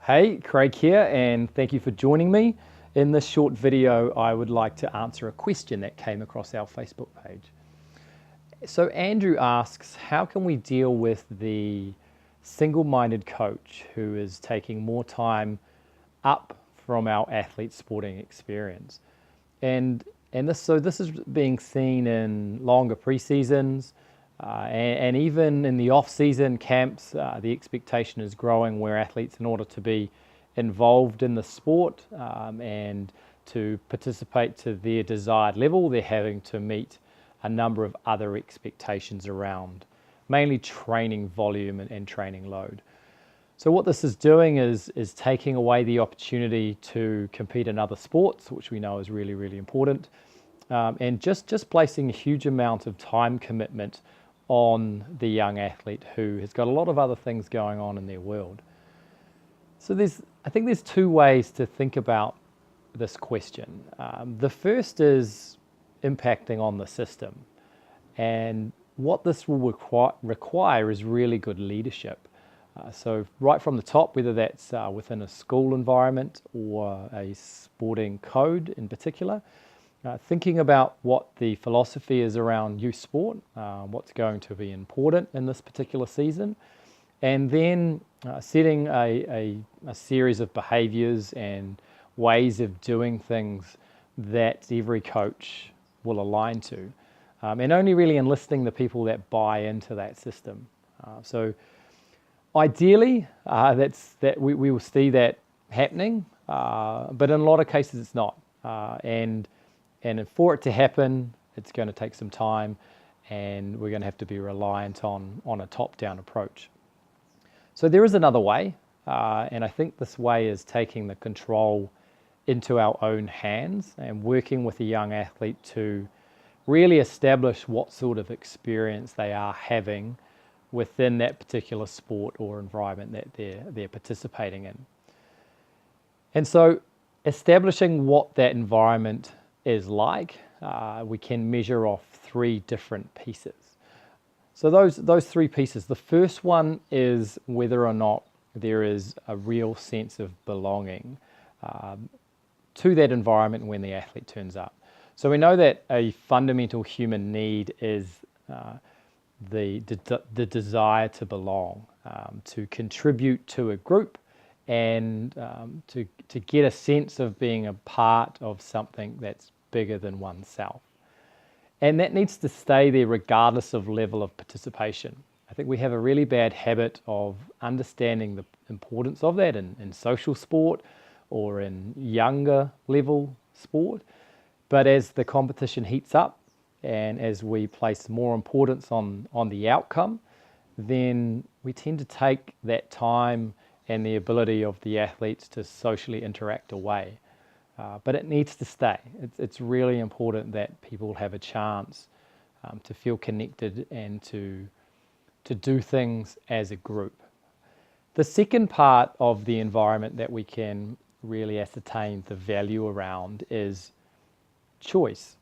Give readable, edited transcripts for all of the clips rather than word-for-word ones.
Hey, Craig here, and thank you for joining me. In this short video, I would like to answer a question that came across our Facebook page. So Andrew asks, how can we deal with the single-minded coach who is taking more time up from our athlete sporting experience? And this is being seen in longer pre-seasons, and even in the off-season camps. The expectation is growing where athletes, in order to be involved in the sport and to participate to their desired level, they're having to meet a number of other expectations around mainly training volume and training load. So what this is doing is taking away the opportunity to compete in other sports, which we know is really, really important, and just placing a huge amount of time commitment on the young athlete who has got a lot of other things going on in their world. So I think there's two ways to think about this question. The first is impacting on the system, and what this will require is really good leadership. So right from the top, whether that's within a school environment or a sporting code in particular, thinking about what the philosophy is around youth sport, what's going to be important in this particular season, and then setting a series of behaviors and ways of doing things that every coach will align to, and only really enlisting the people that buy into that system. So ideally, we will see that happening, but in a lot of cases it's not. And for it to happen, it's going to take some time, and we're going to have to be reliant on a top-down approach. So there is another way, and I think this way is taking the control into our own hands and working with a young athlete to really establish what sort of experience they are having within that particular sport or environment that they're participating in. And so establishing what that environment is like, we can measure off three different pieces. So those three pieces, the first one is whether or not there is a real sense of belonging to that environment when the athlete turns up. So we know that a fundamental human need is the desire to belong, to contribute to a group, and to get a sense of being a part of something that's bigger than oneself. And that needs to stay there regardless of level of participation. I think we have a really bad habit of understanding the importance of that in social sport or in younger level sport. But as the competition heats up and as we place more importance on the outcome, then we tend to take that time and the ability of the athletes to socially interact away. But it needs to stay. It's really important that people have a chance to feel connected and to do things as a group. The second part of the environment that we can really ascertain the value around is choice.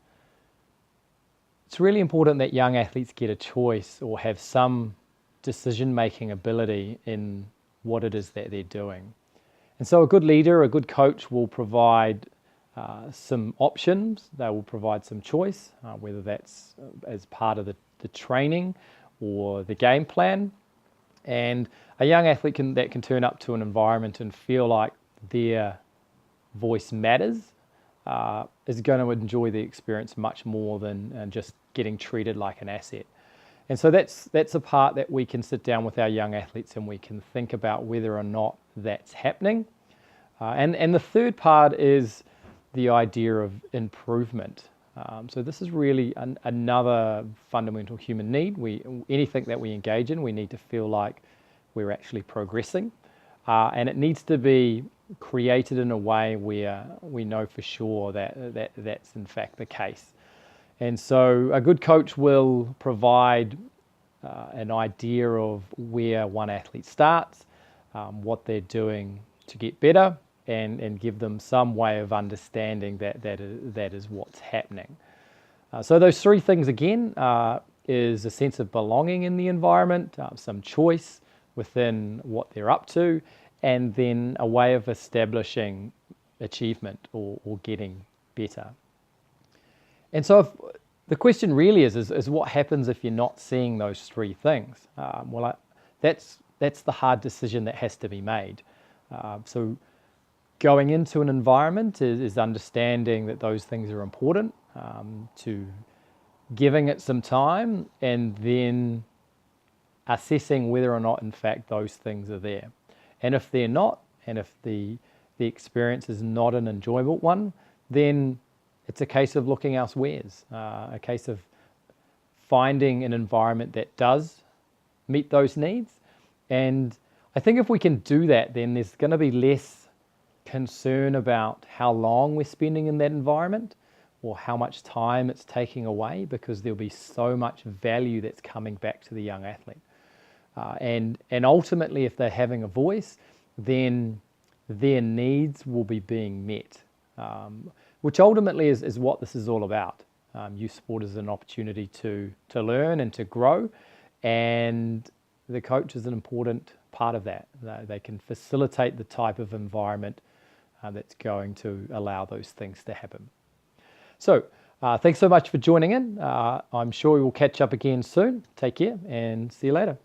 It's really important that young athletes get a choice or have some decision-making ability in what it is that they're doing. And so a good leader, a good coach will provide some options. They will provide some choice, whether that's as part of the training or the game plan. And a young athlete that can turn up to an environment and feel like their voice matters is going to enjoy the experience much more than just getting treated like an asset. And so that's a part that we can sit down with our young athletes and we can think about whether or not that's happening. And the third part is the idea of improvement. So this is really another fundamental human need. Anything that we engage in, we need to feel like we're actually progressing. And it needs to be created in a way where we know for sure that's in fact the case. And so a good coach will provide an idea of where one athlete starts, what they're doing to get better, and give them some way of understanding that is what's happening. So those three things again is a sense of belonging in the environment, some choice within what they're up to, and then a way of establishing achievement or getting better. And so the question really is what happens if you're not seeing those three things? That's the hard decision that has to be made. So going into an environment is understanding that those things are important, to giving it some time, and then assessing whether or not in fact those things are there. And if they're not, and if the experience is not an enjoyable one, then it's a case of looking elsewheres, a case of finding an environment that does meet those needs. And I think if we can do that, then there's going to be less concern about how long we're spending in that environment or how much time it's taking away, because there'll be so much value that's coming back to the young athlete. And ultimately, if they're having a voice, then their needs will be being met, which ultimately is what this is all about. Youth sport is an opportunity to learn and to grow, and the coach is an important part of that. They can facilitate the type of environment that's going to allow those things to happen. So thanks so much for joining in. I'm sure we will catch up again soon. Take care and see you later.